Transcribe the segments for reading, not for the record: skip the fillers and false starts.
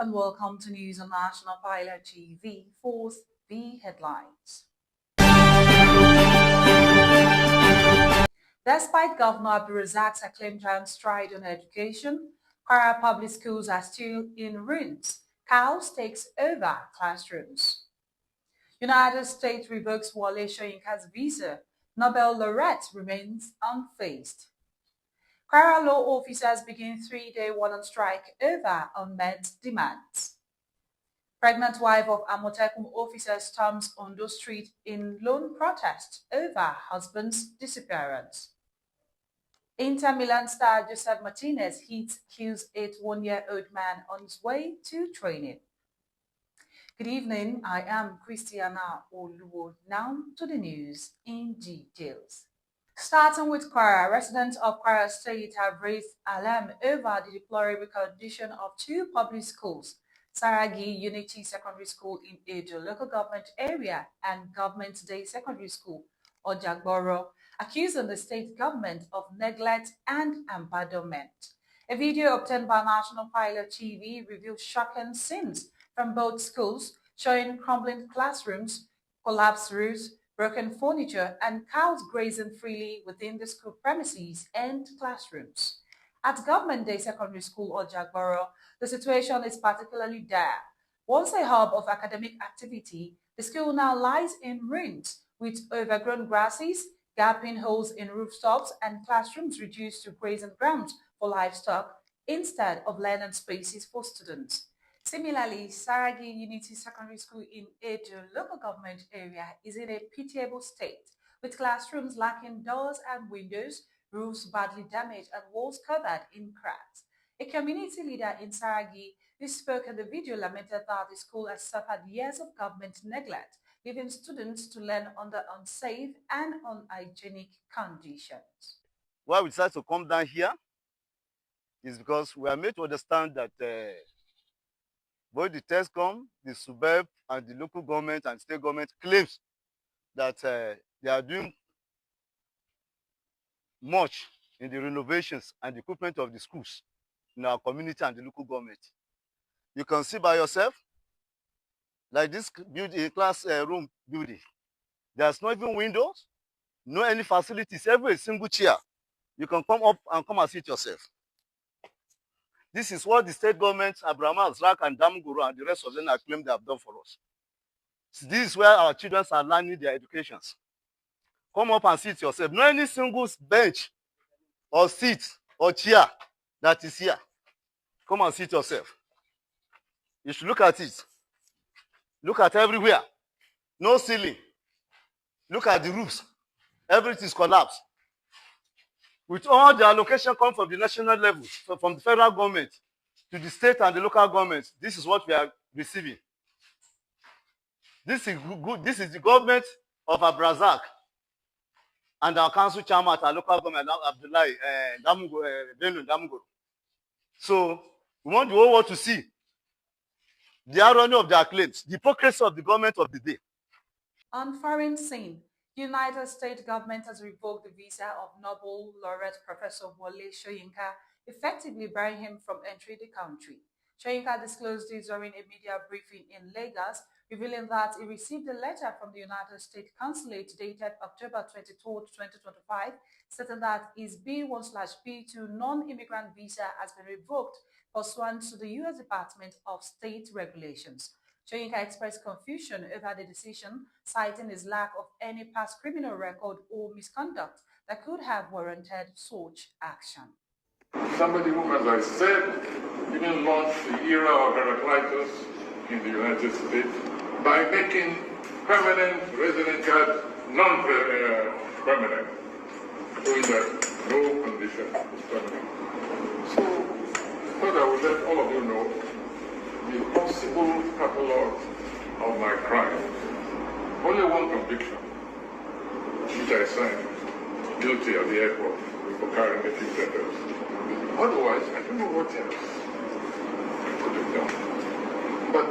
and welcome to News on National Pilot TV. First, the headlines. Despite Governor Abdulrazaq's acclaimed giant stride on education, Kwara public schools are still in ruins. Chaos takes over classrooms. United States revokes Wole Soyinka's visa. Nobel laureate remains unfazed. Kwara law officers begin three-day one-on strike over unmet demands. Pregnant wife of Amotekun officer storms Ondo Street in lone protest over husband's disappearance. Inter Milan star Joseph Martinez kills 81-year-old man on his way to training. Good evening, I am Christiana Oluwo. Now to the news in details. Starting with Kwara, residents of Kwara State have raised alarm over the deplorable condition of two public schools, Saragi Unity Secondary School in Edo local government area and Government Day Secondary School, Ojagboro, accusing the state government of neglect and abandonment. A video obtained by National Pilot TV reveals shocking scenes from both schools, showing crumbling classrooms, collapsed roofs, broken furniture, and cows grazing freely within the school premises and classrooms. At Government Day Secondary School, Ojagboro, the situation is particularly dire. Once a hub of academic activity, the school now lies in ruins, with overgrown grasses, gaping holes in rooftops, and classrooms reduced to grazing grounds for livestock instead of learning spaces for students. Similarly, Saragi Unity Secondary School in Edo local government area is in a pitiable state, with classrooms lacking doors and windows, roofs badly damaged, and walls covered in cracks. A community leader in Saragi who spoke in the video lamented that the school has suffered years of government neglect, leaving students to learn under unsafe and unhygienic conditions. Why we decided to come down here is because we are made to understand that both the TESCOM, the suburb, and the local government and state government claims that they are doing much in the renovations and equipment of the schools in our community and the local government. You can see by yourself, like this building, classroom building, there's not even windows, no any facilities, every single chair. You can come up and come and sit yourself. This is what the state government, Abdulrazaq and Damguru and the rest of them are claimed they have done for us. So this is where our children are learning their educations. Come up and sit yourself. Not any single bench or seat or chair that is here. Come and sit yourself. You should look at it. Look at everywhere. No ceiling. Look at the roofs. Everything is collapsed. With all the allocation come from the national level, from the federal government to the state and the local government, this is what we are receiving. This is good. This is the government of Abdulrazaq and our council chairman at our local government, Damguru. So we want the whole world to see the irony of their claims, the hypocrisy of the government of the day. On foreign scene, United States government has revoked the visa of Nobel laureate Professor Wole Soyinka, effectively barring him from entering the country. Soyinka disclosed this during a media briefing in Lagos, revealing that he received a letter from the United States Consulate dated October 22, 2025, stating that his B1/B2 non-immigrant visa has been revoked pursuant to the U.S. Department of State regulations. Soyinka expressed confusion over the decision, citing his lack of any past criminal record or misconduct that could have warranted such action. Somebody who, as I said, even launched the era of Heraclitus in the United States by making permanent resident cards non-permanent, showing that no condition is permanent. So, I thought I would let all of you know the possible catalogue of my crimes. Only one conviction, which I signed guilty at the airport for carrying a few letters. Otherwise, I don't know what else I could have done. But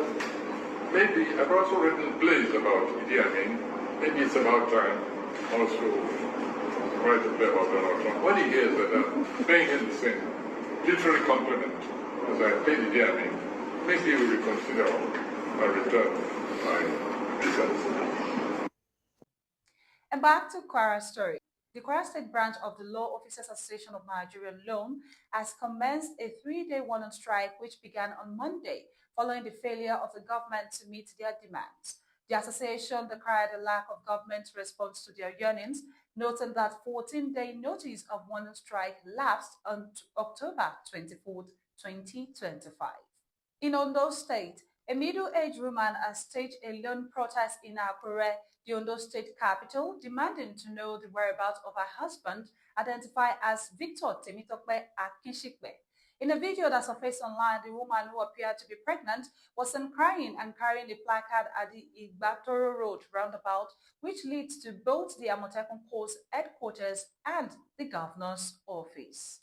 maybe I've also written plays about Idi Amin. Maybe it's about time also to write a play about Donald Trump. When he hears that I'm paying him the same literary compliment as I paid Idi Amin, maybe you will reconsider my return to my visa. And back to Kwara story. The Kwara State branch of the Law Officers Association of Nigeria Loan has commenced a three-day warning strike which began on Monday following the failure of the government to meet their demands. The association decried the lack of government response to their yearnings, noting that 14-day notice of warning strike lapsed on October 24, 2025. In Ondo State, a middle-aged woman has staged a lone protest in Kwara, the Ondo State capital, demanding to know the whereabouts of her husband, identified as Victor Temitope Akinshikbe. In a video that surfaced online, the woman, who appeared to be pregnant, was seen crying and carrying a placard at the Igbatoro Road roundabout, which leads to both the Amotekun Coast headquarters and the governor's office.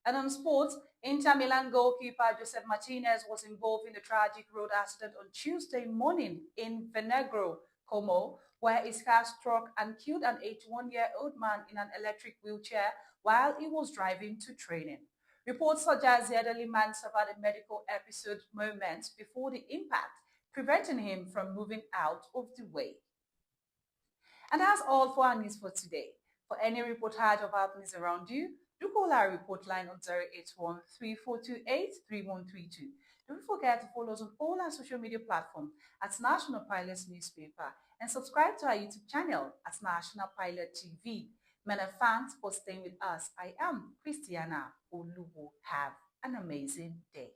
And on sports, Inter Milan goalkeeper Joseph Martinez was involved in the tragic road accident on Tuesday morning in Venegro, Como, where his car struck and killed an 81-year-old man in an electric wheelchair while he was driving to training. Reports suggest the elderly man suffered a medical episode moments before the impact, preventing him from moving out of the way. And that's all for our news for today. For any reportage of happenings around you, do call our report line on 081 3428 3132. Don't forget to follow us on all our social media platforms at National Pilots Newspaper and subscribe to our YouTube channel at National Pilot TV. Many thanks for staying with us. I am Christiana Oluwo. Have an amazing day.